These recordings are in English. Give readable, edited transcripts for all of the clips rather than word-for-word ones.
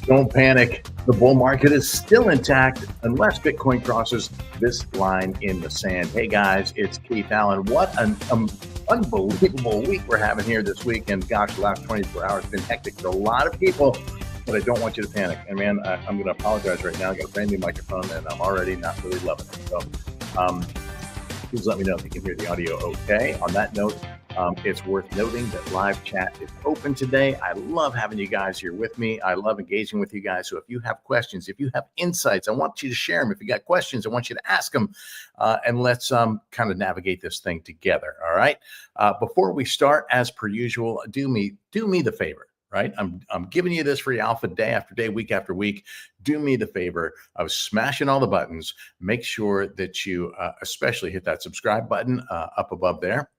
Don't panic. The bull market is still intact unless Bitcoin crosses this line in the sand. Hey guys, it's Keith Allen. What an unbelievable week we're having here this week. And gosh, the last 24 hours have been hectic for a lot of people, but I don't want you to panic. And man, I'm going to apologize right now. I got a brand new microphone and I'm already not really loving it. So please let me know if you can hear the audio okay. On that note, it's worth noting that live chat is open today. I love having you guys here with me. I love engaging with you guys. So if you have questions, if you have insights, I want you to share them. If you got questions, I want you to ask them, and let's kind of navigate this thing together. All right. Before we start, as per usual, do me the favor. Right. I'm giving you this free alpha day after day, week after week. Do me the favor of smashing all the buttons. Make sure that you especially hit that subscribe button up above there.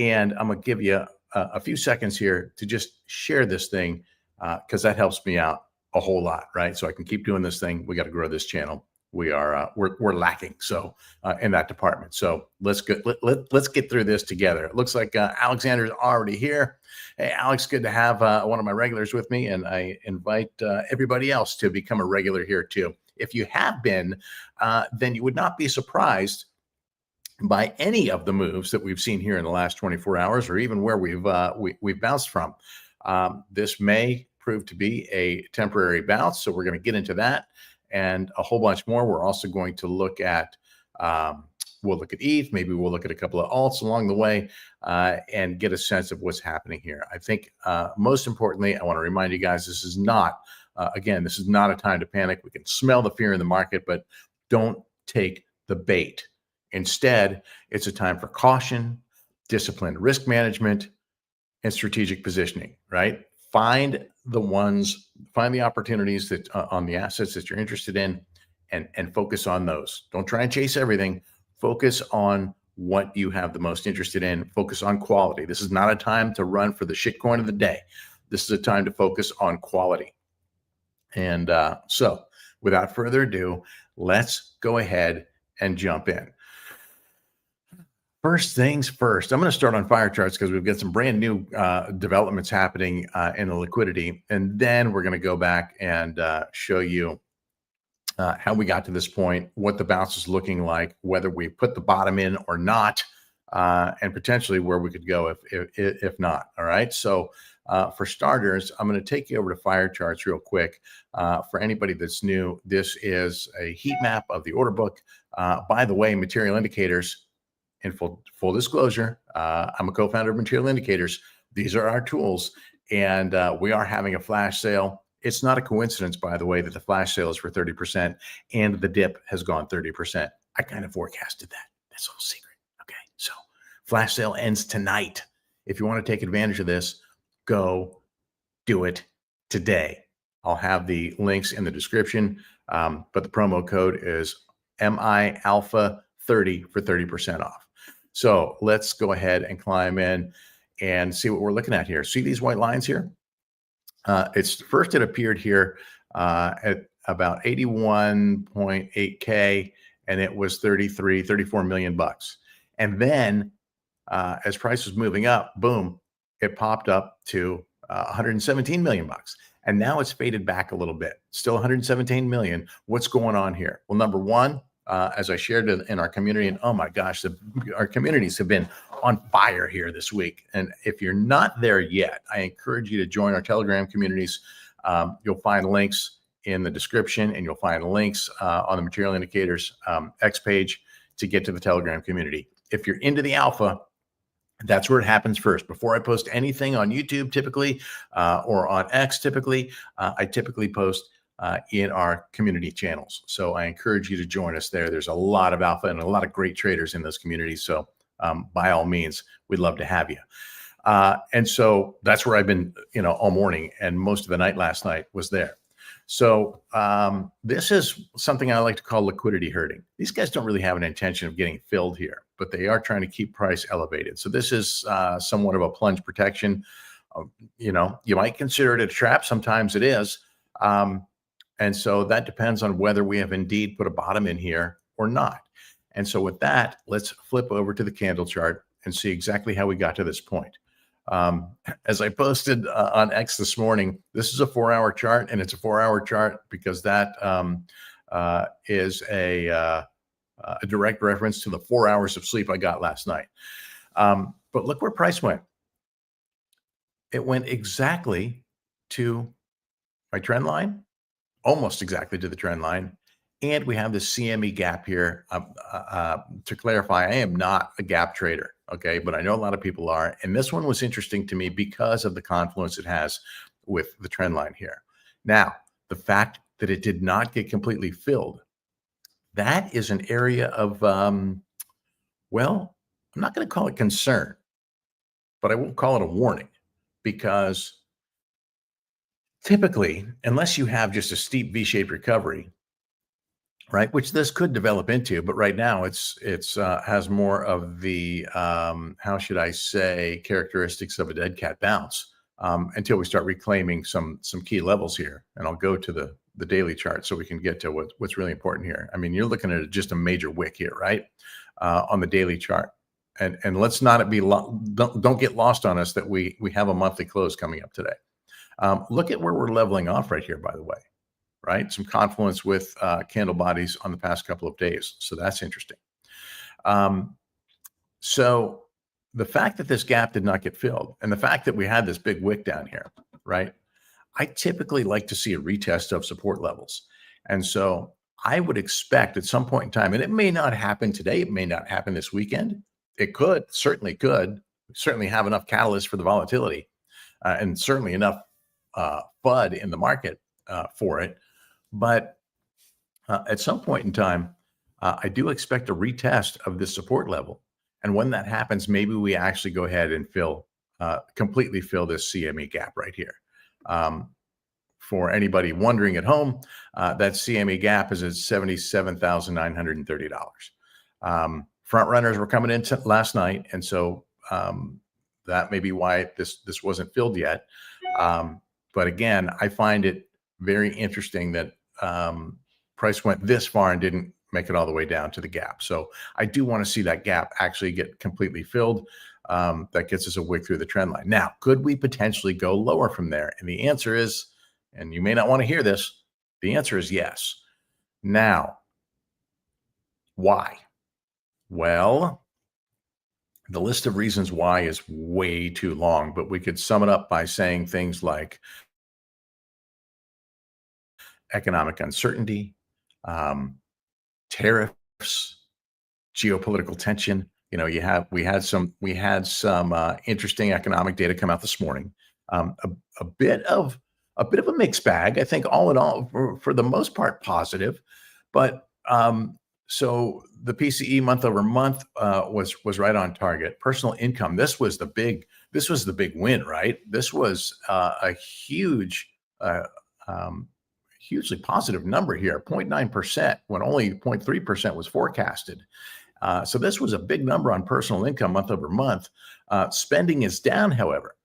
And I'm going to give you a few seconds here to just share this thing because that helps me out a whole lot, right? So I can keep doing this thing. We got to grow this channel. We are we're lacking so in that department. So let's get through this together. It looks like Alexander's already here. Hey, Alex, good to have one of my regulars with me, and I invite everybody else to become a regular here too. If you have been, then you would not be surprised by any of the moves that we've seen here in the last 24 hours, or even where we've bounced from. This may prove to be a temporary bounce, so we're going to get into that and a whole bunch more. We're also going to look at we'll look at ETH, maybe we'll look at a couple of alts along the way, and get a sense of what's happening here. I think most importantly, I want to remind you guys, this is not again, this is not a time to panic. We can smell the fear in the market, but don't take the bait. Instead, it's a time for caution, disciplined risk management, and strategic positioning, right? Find the opportunities that on the assets that you're interested in and focus on those. Don't try and chase everything. Focus on what you have the most interested in. Focus on quality. This is not a time to run for the shitcoin of the day. This is a time to focus on quality. And so without further ado, let's go ahead and jump in. First things first, I'm going to start on FireCharts because we've got some brand new developments happening in the liquidity. And then we're going to go back and show you how we got to this point, what the bounce is looking like, whether we put the bottom in or not, and potentially where we could go if not. All right. So for starters, I'm going to take you over to FireCharts real quick. For anybody that's new, this is a heat map of the order book. By the way, material indicators. In full disclosure, I'm a co-founder of Material Indicators. These are our tools, and we are having a flash sale. It's not a coincidence, by the way, that the flash sale is for 30% and the dip has gone 30%. I kind of forecasted that. That's a whole secret. Okay, so flash sale ends tonight. If you want to take advantage of this, go do it today. I'll have the links in the description, but the promo code is MIAlpha30 for 30% off. So let's go ahead and climb in and see what we're looking at here. See these white lines here? It appeared here at about 81.8K, and it was 34 million bucks. And then as price was moving up, boom, it popped up to 117 million bucks. And now it's faded back a little bit, still 117 million. What's going on here? Well, number one, as I shared in our community, and oh my gosh, our communities have been on fire here this week. And if you're not there yet, I encourage you to join our Telegram communities. You'll find links in the description, and you'll find links on the Material Indicators X page to get to the Telegram community. If you're into the alpha, that's where it happens first. Before I post anything on YouTube, typically, or on X, typically, I typically post in our community channels. So I encourage you to join us there. There's a lot of alpha and a lot of great traders in those communities. So by all means, we'd love to have you. And so that's where I've been, all morning, and most of the night last night was there. So this is something I like to call liquidity herding. These guys don't really have an intention of getting filled here, but they are trying to keep price elevated. So this is somewhat of a plunge protection. You might consider it a trap. Sometimes it is. And so that depends on whether we have indeed put a bottom in here or not. And so with that, let's flip over to the candle chart and see exactly how we got to this point. As I posted on X this morning, this is a 4-hour chart, and it's a 4-hour chart because that is a direct reference to the 4 hours of sleep I got last night. But look where price went. It went exactly to my trend line, almost exactly to the trend line. And we have this CME gap here. To clarify, I am not a gap trader, okay? But I know a lot of people are. And this one was interesting to me because of the confluence it has with the trend line here. Now, the fact that it did not get completely filled, that is an area of, well, I'm not going to call it concern, but I won't call it a warning, because typically, unless you have just a steep V-shaped recovery, right, which this could develop into, but right now it's has more of the how should I say, characteristics of a dead cat bounce, until we start reclaiming some key levels here. And I'll go to the daily chart so we can get to what's really important here. I mean, you're looking at just a major wick here, right, on the daily chart. And let's not be don't get lost on us that we have a monthly close coming up today. Look at where we're leveling off right here, by the way, right? Some confluence with candle bodies on the past couple of days. So that's interesting. So the fact that this gap did not get filled, and the fact that we had this big wick down here, right? I typically like to see a retest of support levels. And so I would expect at some point in time, and it may not happen today, it may not happen this weekend. It could, certainly have enough catalyst for the volatility, and certainly enough FUD in the market for it. But at some point in time, I do expect a retest of this support level. And when that happens, maybe we actually go ahead and completely fill this CME gap right here. For anybody wondering at home, that CME gap is at $77,930. Front runners were coming in last night, and so that may be why this wasn't filled yet. But again, I find it very interesting that price went this far and didn't make it all the way down to the gap. So I do want to see that gap actually get completely filled. That gets us a wick through the trend line. Now, could we potentially go lower from there? And the answer is, and you may not want to hear this, the answer is yes. Now, why? Well, the list of reasons why is way too long, but we could sum it up by saying things like economic uncertainty, tariffs, geopolitical tension. You know, we had some interesting economic data come out this morning. A bit of a mixed bag. I think all in all, for the most part, positive. But so the PCE month over month was right on target. Personal income. This was the big win, right? This was a huge. Hugely positive number here, 0.9%, when only 0.3% was forecasted. So this was a big number on personal income month over month. Spending is down, however.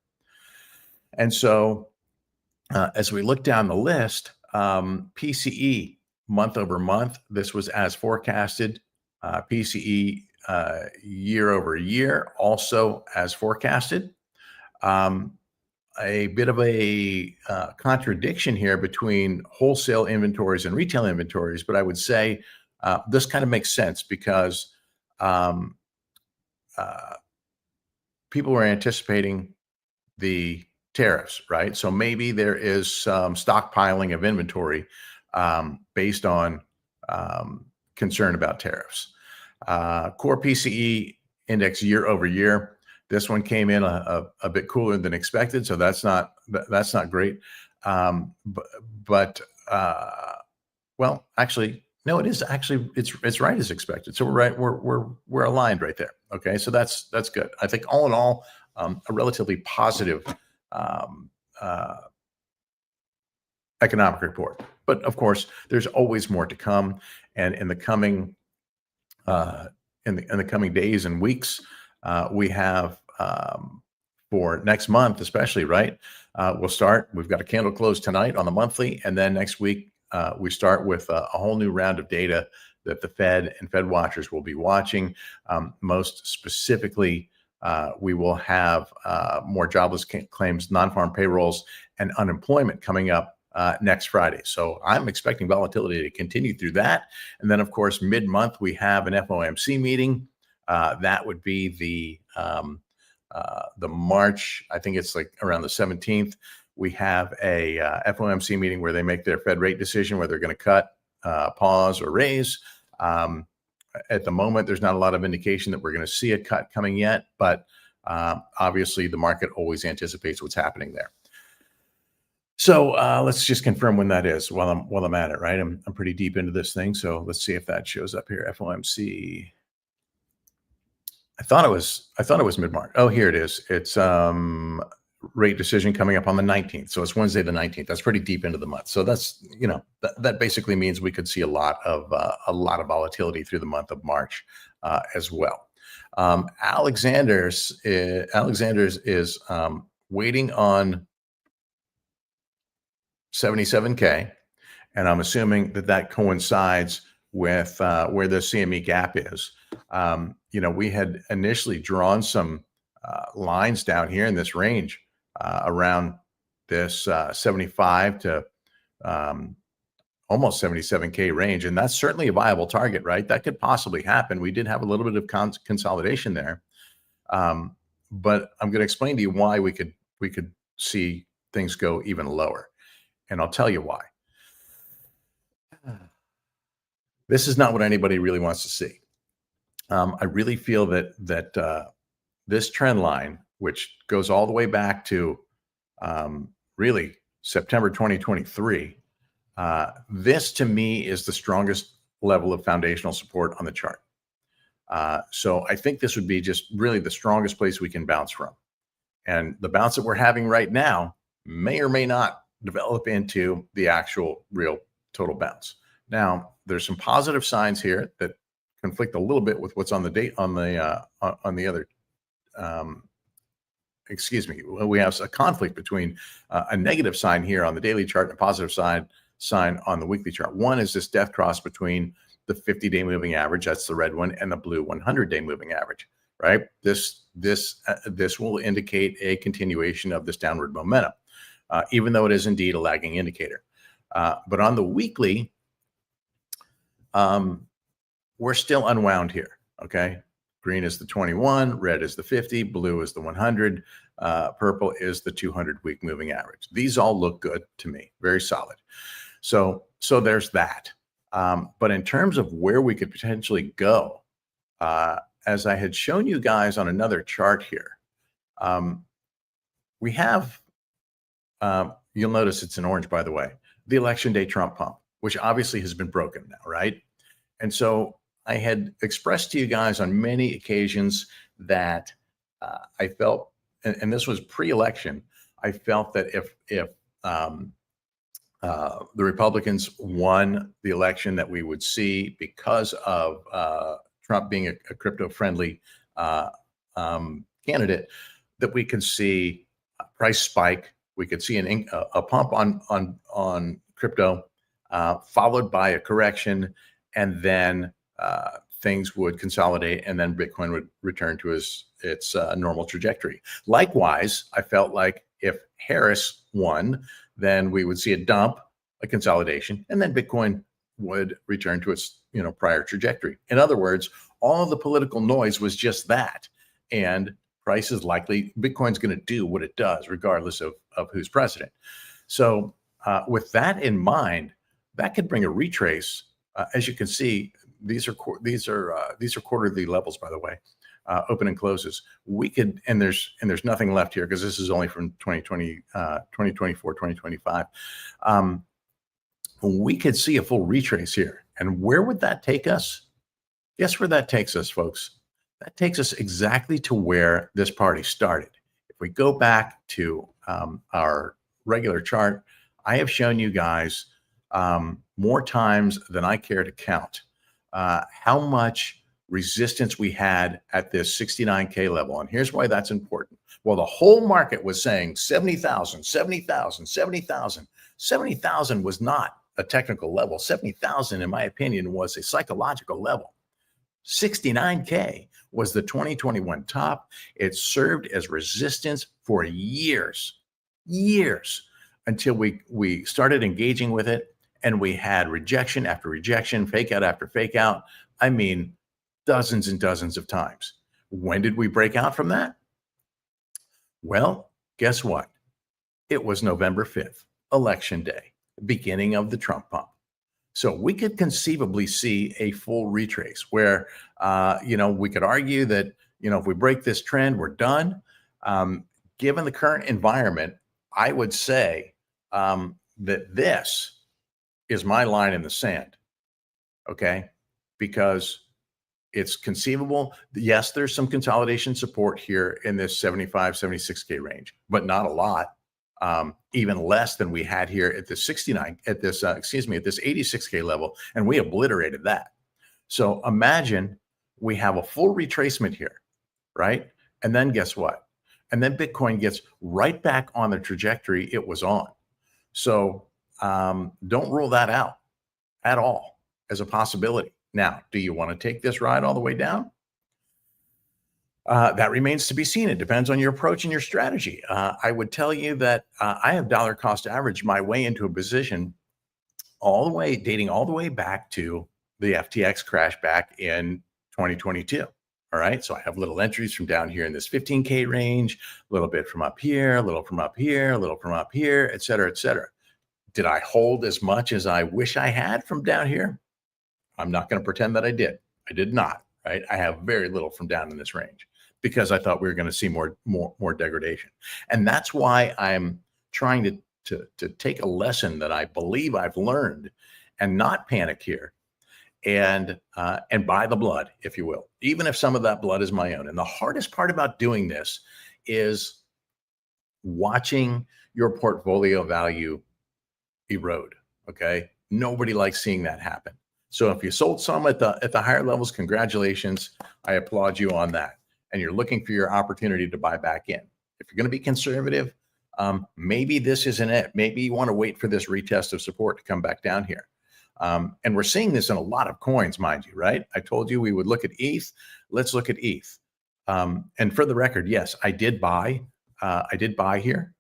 And so as we look down the list, PCE month over month, this was as forecasted. PCE year over year, also as forecasted. A bit of a contradiction here between wholesale inventories and retail inventories, but I would say this kind of makes sense because people were anticipating the tariffs, right? So maybe there is some stockpiling of inventory based on concern about tariffs. Core PCE index year over year. This one came in a bit cooler than expected, so that's not great. Well, actually, no, it is actually it's right as expected. So we're aligned right there. Okay, so that's good. I think all in all, a relatively positive economic report. But of course, there's always more to come, and in the coming days and weeks, we have for next month, especially, right? We've got a candle close tonight on the monthly, and then next week we start with a whole new round of data that the Fed and Fed watchers will be watching. Most specifically, We will have more jobless claims, non-farm payrolls, and unemployment coming up next Friday. So I'm expecting volatility to continue through that. And then, of course, mid-month, we have an FOMC meeting. That would be the March, I think it's like around the 17th. We have a FOMC meeting where they make their Fed rate decision, where they're going to cut, pause, or raise. At the moment, there's not a lot of indication that we're going to see a cut coming yet, but obviously the market always anticipates what's happening there. So let's just confirm when that is while I'm at it, right? I'm pretty deep into this thing, so let's see if that shows up here. FOMC. I thought it was mid-March. Oh, here it is. It's rate decision coming up on the 19th. So it's Wednesday the 19th. That's pretty deep into the month. So that's, that basically means we could see a lot of volatility through the month of March as well. Alexander's is waiting on 77K, and I'm assuming that coincides with where the CME gap is. We had initially drawn some lines down here in this range around this 75 to almost 77K range, and that's certainly a viable target, right? That could possibly happen. We did have a little bit of consolidation there, but I'm going to explain to you why we could see things go even lower, and I'll tell you why. This is not what anybody really wants to see. I really feel that this trend line, which goes all the way back to really September 2023, this to me is the strongest level of foundational support on the chart. So I think this would be just really the strongest place we can bounce from. And the bounce that we're having right now may or may not develop into the actual real total bounce. Now, there's some positive signs here that conflict a little bit with what's on the date on the other. Excuse me. We have a conflict between a negative sign here on the daily chart and a positive sign on the weekly chart. One is this death cross between the 50-day moving average, that's the red one, and the blue 100-day moving average. Right. This will indicate a continuation of this downward momentum, even though it is indeed a lagging indicator. But on the weekly, we're still unwound here. Okay. Green is the 21, red is the 50, blue is the 100, purple is the 200-week moving average. These all look good to me, very solid. So there's that. But in terms of where we could potentially go, as I had shown you guys on another chart here, we have, you'll notice it's in orange, by the way, the election day Trump pump, which obviously has been broken now, right? And so I had expressed to you guys on many occasions that I felt, and this was pre-election, I felt that if the Republicans won the election, that we would see, because of Trump being a crypto-friendly candidate, that we could see a price spike. We could see a pump on crypto, followed by a correction, and then things would consolidate, and then Bitcoin would return to its normal trajectory. Likewise, I felt like if Harris won, then we would see a dump, a consolidation, and then Bitcoin would return to its prior trajectory. In other words, all of the political noise was just that, and price is likely, Bitcoin's going to do what it does regardless of who's president. So with that in mind, that could bring a retrace. As you can see, these are quarterly levels, by the way, open and closes. We could, and there's nothing left here because this is only from 2020, 2024, 2025. We could see a full retrace here. And where would that take us? Guess where that takes us, folks? That takes us exactly to where this party started. If we go back to our regular chart, I have shown you guys more times than I care to count how much resistance we had at this 69K level. And here's why that's important. Well, the whole market was saying 70,000, 70,000, 70,000. 70,000 was not a technical level. 70,000, in my opinion, was a psychological level. 69K was the 2021 top. It served as resistance for years until we started engaging with it, and we had rejection after rejection, fake out after fake out. I mean, dozens and dozens of times. When did we break out from that? Well, guess what? It was November 5th, election day, beginning of the Trump pump. So we could conceivably see a full retrace where, we could argue that, if we break this trend, we're done. Given the current environment, I would say that this is my line in the sand. Okay. Because it's conceivable. Yes, there's some consolidation support here in this 75, 76K range, but not a lot. Even less than we had here at this 69, at this 86K level, and we obliterated that. So imagine we have a full retracement here, right? And then guess what? And then Bitcoin gets right back on the trajectory it was on. So don't rule that out at all as a possibility. Now, do you want to take this ride all the way down? That remains to be seen. It depends on your approach and your strategy. I would tell you that I have dollar cost averaged my way into a position dating all the way back to the FTX crash back in 2022. All right. So I have little entries from down here in this 15K range, a little bit from up here, a little from up here, a little from up here, et cetera, et cetera. Did I hold as much as I wish I had from down here? I'm not going to pretend that I did. I did not. Right. I have very little from down in this range because I thought we were going to see more degradation. And that's why I'm trying to take a lesson that I believe I've learned and not panic here and buy the blood, if you will, even if some of that blood is my own. And the hardest part about doing this is watching your portfolio value erode. Okay. Nobody likes seeing that happen. So if you sold some at the higher levels, congratulations. I applaud you on that. And you're looking for your opportunity to buy back in. If you're going to be conservative, maybe this isn't it. Maybe you want to wait for this retest of support to come back down here. And we're seeing this in a lot of coins, mind you, right? I told you we would look at ETH. Let's look at ETH. And for the record, yes, I did buy. I did buy here.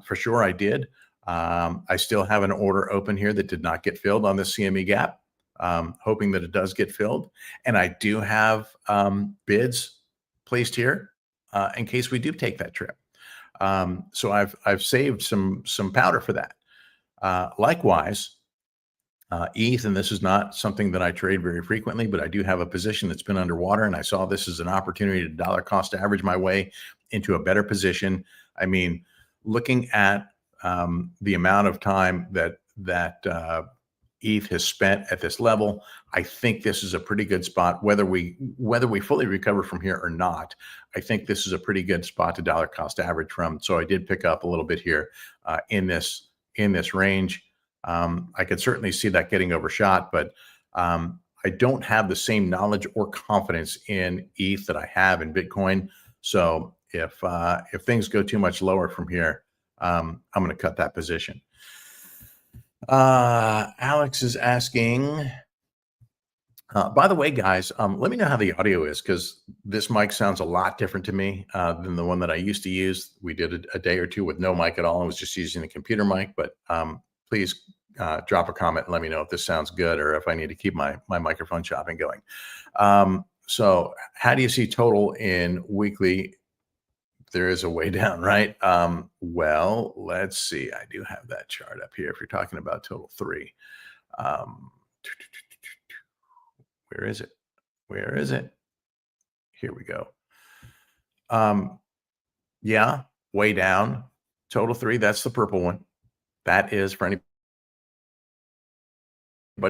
For sure, I did. I still have an order open here that did not get filled on the CME gap. Hoping that it does get filled. And I do have bids placed here in case we do take that trip. So I've saved some powder for that. Likewise, ETH, and this is not something that I trade very frequently, but I do have a position that's been underwater, and I saw this as an opportunity to dollar cost average my way into a better position. I mean, looking at the amount of time that ETH has spent at this level, I think this is a pretty good spot. Whether we fully recover from here or not, I think this is a pretty good spot to dollar cost average from. So I did pick up a little bit here in this range. I could certainly see that getting overshot, but I don't have the same knowledge or confidence in ETH that I have in Bitcoin. So if things go too much lower from here, I'm going to cut that position. Alex is asking, by the way, guys, let me know how the audio is, because this mic sounds a lot different to me than the one that I used to use. We did a day or two with no mic at all. I was just using the computer mic, but please drop a comment and let me know if this sounds good or if I need to keep my microphone shopping going. So how do you see total in weekly? There is a way down, right? Well, let's see. I do have that chart up here if you're talking about total 3. Where is it? Where is it? Here we go. Yeah, way down. Total 3, that's the purple one. That is, for anybody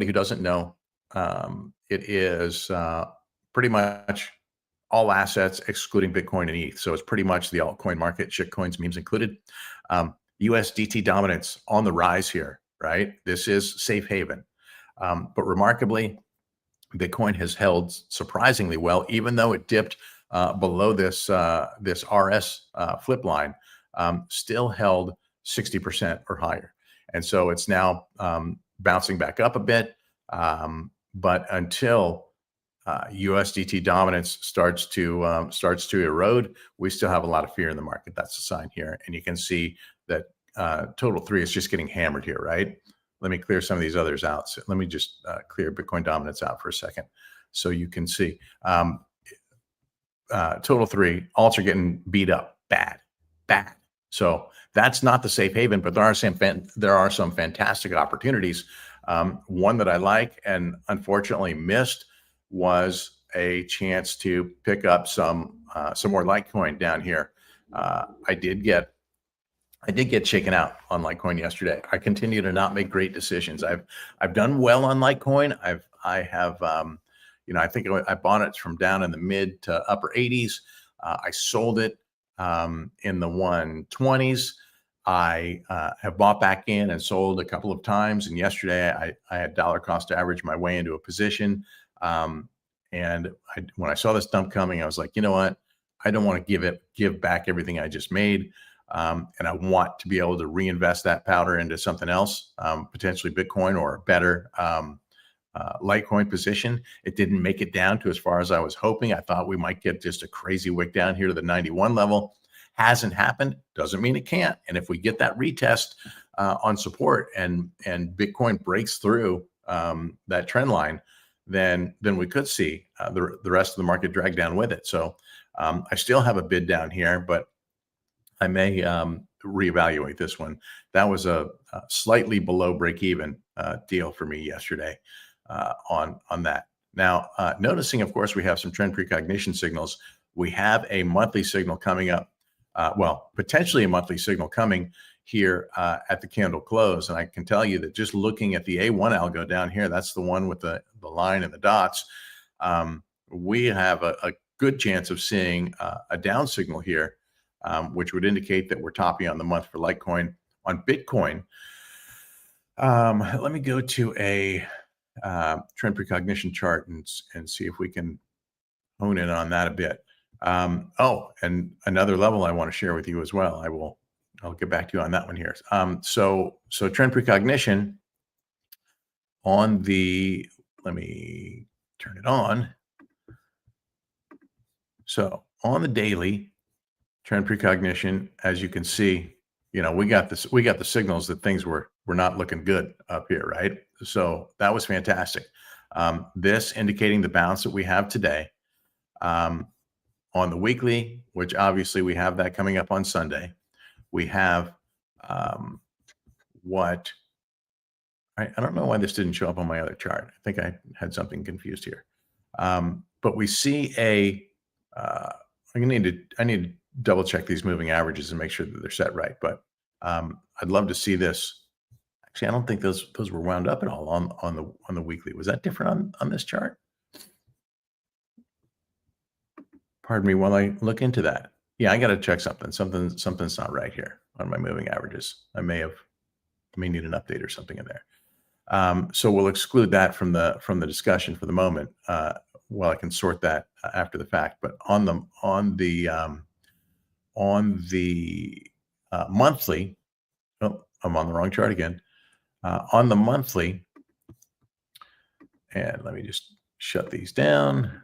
who doesn't know, it is pretty much all assets excluding Bitcoin and ETH. So it's pretty much the altcoin market, shitcoins, memes included. USDT dominance on the rise here, right? This is safe haven. But remarkably, Bitcoin has held surprisingly well, even though it dipped below this RS flip line, still held 60% or higher. And so it's now bouncing back up a bit. But until USDT dominance starts to erode, we still have a lot of fear in the market. That's a sign here, and you can see that total 3 is just getting hammered here, right? Let me clear some of these others out. So let me just clear Bitcoin dominance out for a second, so you can see total 3 alts are getting beat up, bad. So that's not the safe haven, but there are some fantastic opportunities. One that I like and unfortunately missed was a chance to pick up some more Litecoin down here. I did get shaken out on Litecoin yesterday. I continue to not make great decisions. I've done well on Litecoin. I have I think I bought it from down in the mid to upper 80s. I sold it in the 120s. I have bought back in and sold a couple of times. And yesterday I had dollar cost average my way into a position. And when I saw this dump coming, I was like, you know what? I don't want to give back everything I just made. And I want to be able to reinvest that powder into something else, potentially Bitcoin or better Litecoin position. It didn't make it down to as far as I was hoping. I thought we might get just a crazy wick down here to the 91 level. Hasn't happened. Doesn't mean it can't. And if we get that retest on support and Bitcoin breaks through that trend line, then we could see the rest of the market drag down with it. So I still have a bid down here, but I may reevaluate this one. That was a slightly below break even deal for me yesterday on that. Now, noticing, of course, we have some trend precognition signals. We have a monthly signal coming up. Well, potentially a monthly signal coming here at the candle close. And I can tell you that just looking at the A1 algo down here, that's the one with the line and the dots. We have a good chance of seeing a down signal here, which would indicate that we're topping on the month for Litecoin. On Bitcoin, let me go to a trend precognition chart and see if we can hone in on that a bit. Oh, and another level I want to share with you as well. I'll get back to you on that one here. So trend precognition on the, let me turn it on. So on the daily trend precognition, as you can see, we got the signals that things were not looking good up here, right? So that was fantastic. This indicating the bounce that we have today. On the weekly, which obviously we have that coming up on Sunday, we have what I don't know why this didn't show up on my other chart. I think I had something confused here. But we see I need to double check these moving averages and make sure that they're set right. But I'd love to see this. Actually, I don't think those were wound up at all on the weekly. Was that different on this chart? Pardon me while I look into that. Yeah, I got to check something. Something's not right here on my moving averages. I may need an update or something in there. So we'll exclude that from the discussion for the moment. Well, I can sort that after the fact. But on the monthly, oh, I'm on the wrong chart again. On the monthly, and let me just shut these down.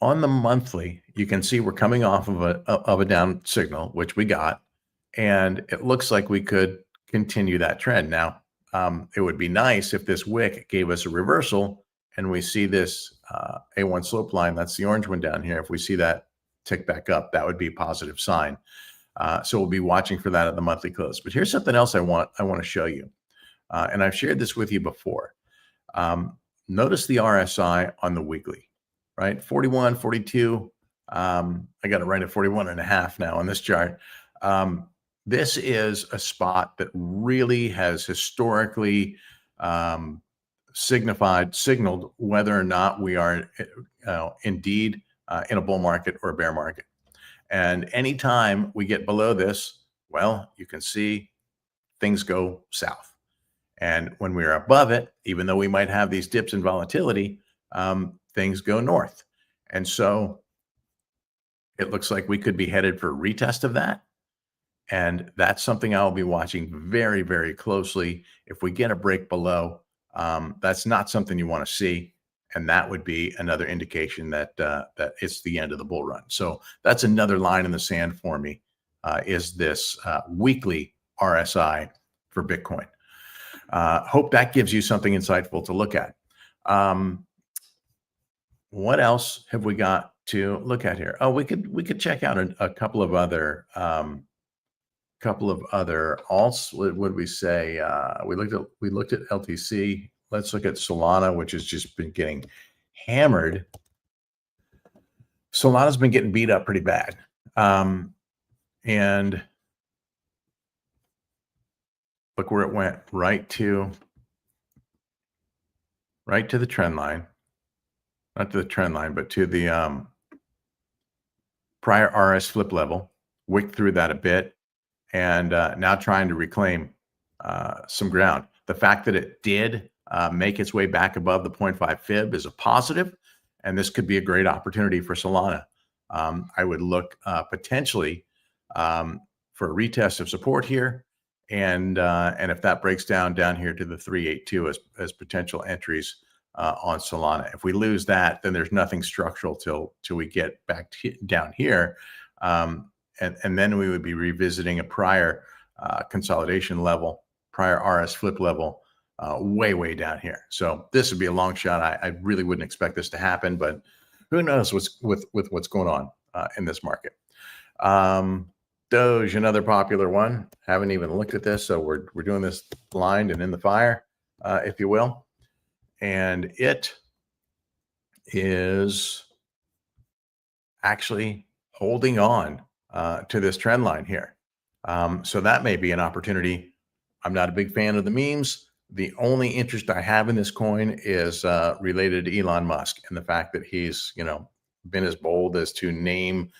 On the monthly, you can see we're coming off of a down signal, which we got, and it looks like we could continue that trend. Now, it would be nice if this wick gave us a reversal and we see this A1 slope line, that's the orange one down here. If we see that tick back up, that would be a positive sign. So we'll be watching for that at the monthly close. But here's something else I want to show you. And I've shared this with you before. Notice the RSI on the weekly. Right, 41, 42. I got it right at 41 and a half now on this chart. This is a spot that really has historically signaled whether or not we are indeed in a bull market or a bear market. And anytime we get below this, well, you can see things go south. And when we're above it, even though we might have these dips in volatility, things go north. And so it looks like we could be headed for a retest of that. And that's something I'll be watching very, very closely. If we get a break below, that's not something you want to see. and that would be another indication that that it's the end of the bull run. So that's another line in the sand for me. Is this weekly RSI for Bitcoin? Hope that gives you something insightful to look at. What else have we got to look at here? Oh, we could check out a couple of other alts. What would we say? We looked at LTC. Let's look at Solana, which has just been getting hammered. Solana's been getting beat up pretty bad, and look where it went, right to the trend line. Not to the trend line, but to the prior RS flip level. Wicked through that a bit, and now trying to reclaim some ground. The fact that it did make its way back above the 0.5 fib is a positive, and this could be a great opportunity for Solana. I would look potentially for a retest of support here, and if that breaks down here to the 382 as potential entries on Solana. If we lose that, then there's nothing structural till we get back down here. And then we would be revisiting a prior consolidation level, prior RS flip level, way down here. So this would be a long shot. I really wouldn't expect this to happen, but who knows with what's going on in this market. Doge, another popular one. Haven't even looked at this, so we're doing this blind and in the fire, if you will. And it is actually holding on to this trend line here. So that may be an opportunity. I'm not a big fan of the memes. The only interest I have in this coin is related to Elon Musk and the fact that he's, been as bold as to name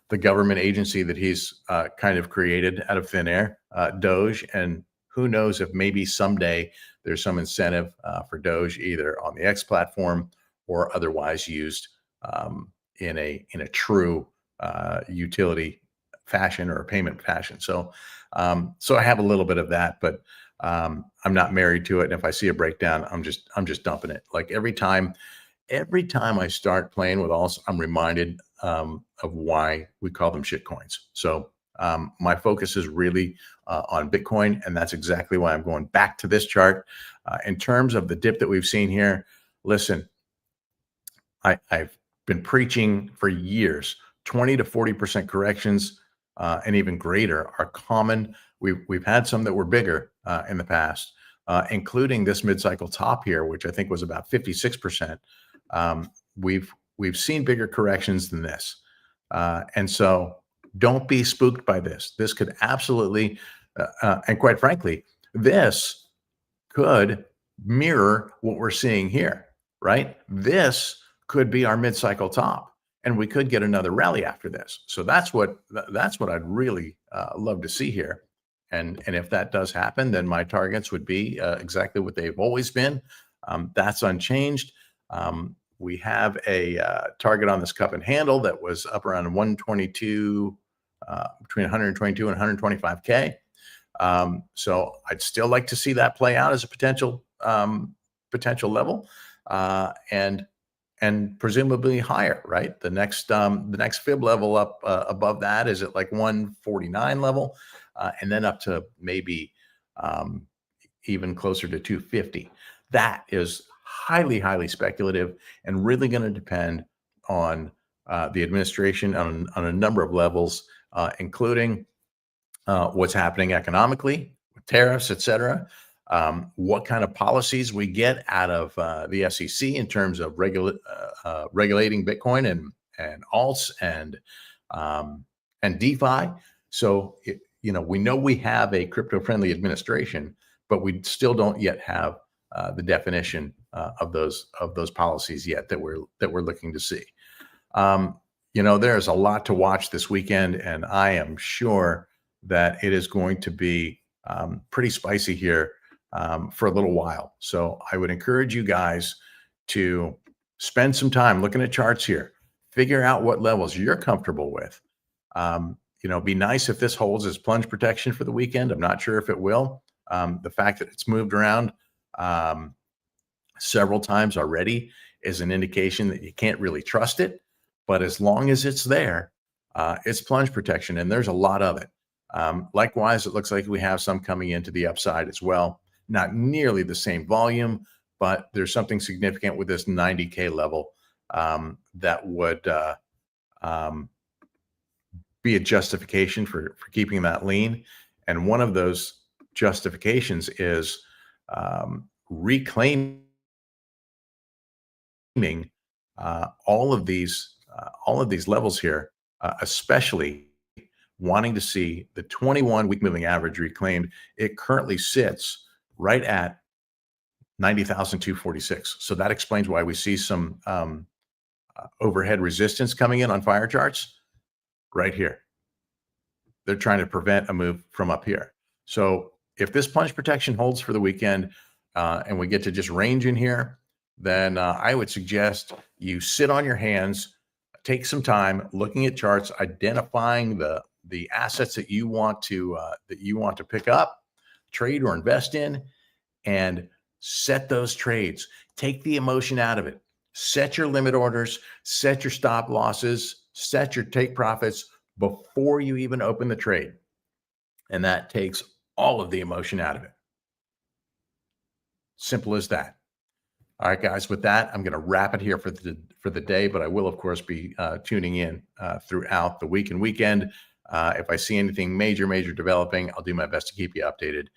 the government agency that he's kind of created out of thin air, Doge. And who knows if maybe someday there's some incentive for Doge either on the X platform or otherwise used in a true utility fashion or a payment fashion. So I have a little bit of that, but I'm not married to it. And if I see a breakdown, I'm just dumping it. Like every time I start playing with alts, I'm reminded of why we call them shit coins. So my focus is really on Bitcoin, and that's exactly why I'm going back to this chart. In terms of the dip that we've seen here, listen, I've been preaching for years, 20 to 40% corrections and even greater are common. We've had some that were bigger in the past, including this mid-cycle top here, which I think was about 56%. We've seen bigger corrections than this. And so don't be spooked by this. This could absolutely, and quite frankly, this could mirror what we're seeing here, right? This could be our mid-cycle top, and we could get another rally after this. So that's what I'd really love to see here. And if that does happen, then my targets would be exactly what they've always been. That's unchanged. We have a target on this cup and handle that was up around 122, between 122 and 125K. So I'd still like to see that play out as a potential level, and presumably higher, right? The next fib level up above that is at like 149 level, and then up to maybe even closer to 250. That is highly speculative and really going to depend on the administration on a number of levels, including what's happening economically, with tariffs, et cetera. What kind of policies we get out of the SEC in terms of regulating Bitcoin and alts and DeFi. So we know we have a crypto-friendly administration, but we still don't yet have the definition of those policies yet that we're looking to see. There's a lot to watch this weekend, and I am sure that it is going to be pretty spicy here for a little while. So I would encourage you guys to spend some time looking at charts here, figure out what levels you're comfortable with. Be nice if this holds as plunge protection for the weekend. I'm not sure if it will. The fact that it's moved around several times already is an indication that you can't really trust it. But as long as it's there, it's plunge protection, and there's a lot of it. Likewise, it looks like we have some coming into the upside as well. Not nearly the same volume, but there's something significant with this 90K level that would um, be a justification for keeping that lean. And one of those justifications is reclaiming all of these levels here, especially wanting to see the 21-week moving average reclaimed. It currently sits right at 90,246. So that explains why we see some overhead resistance coming in on FireCharts right here. They're trying to prevent a move from up here. So if this plunge protection holds for the weekend and we get to just range in here, then I would suggest you sit on your hands, take some time looking at charts, identifying the assets that you want to pick up, trade, or invest in, and set those trades. Take the emotion out of it. Set your limit orders, set your stop losses, set your take profits before you even open the trade. And that takes all of the emotion out of it. Simple as that. All right, guys, with that, I'm going to wrap it here for the day, but I will, of course, be tuning in throughout the week and weekend. If I see anything major developing, I'll do my best to keep you updated.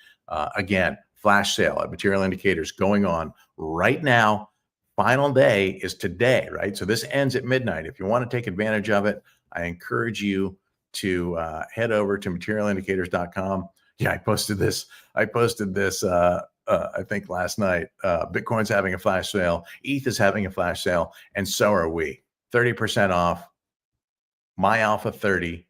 Again, flash sale at Material Indicators going on right now. Final day is today, right? So this ends at midnight. If you want to take advantage of it, I encourage you to head over to materialindicators.com. Yeah, I posted this. I think last night. Bitcoin's having a flash sale. ETH is having a flash sale, and so are we. 30% off. My Alpha 30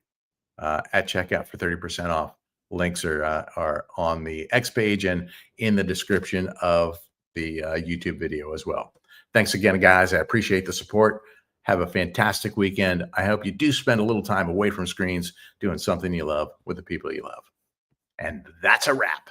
at checkout for 30% off. Links are on the X page and in the description of the YouTube video as well. Thanks again, guys. I appreciate the support. Have a fantastic weekend. I hope you do spend a little time away from screens doing something you love with the people you love. And that's a wrap.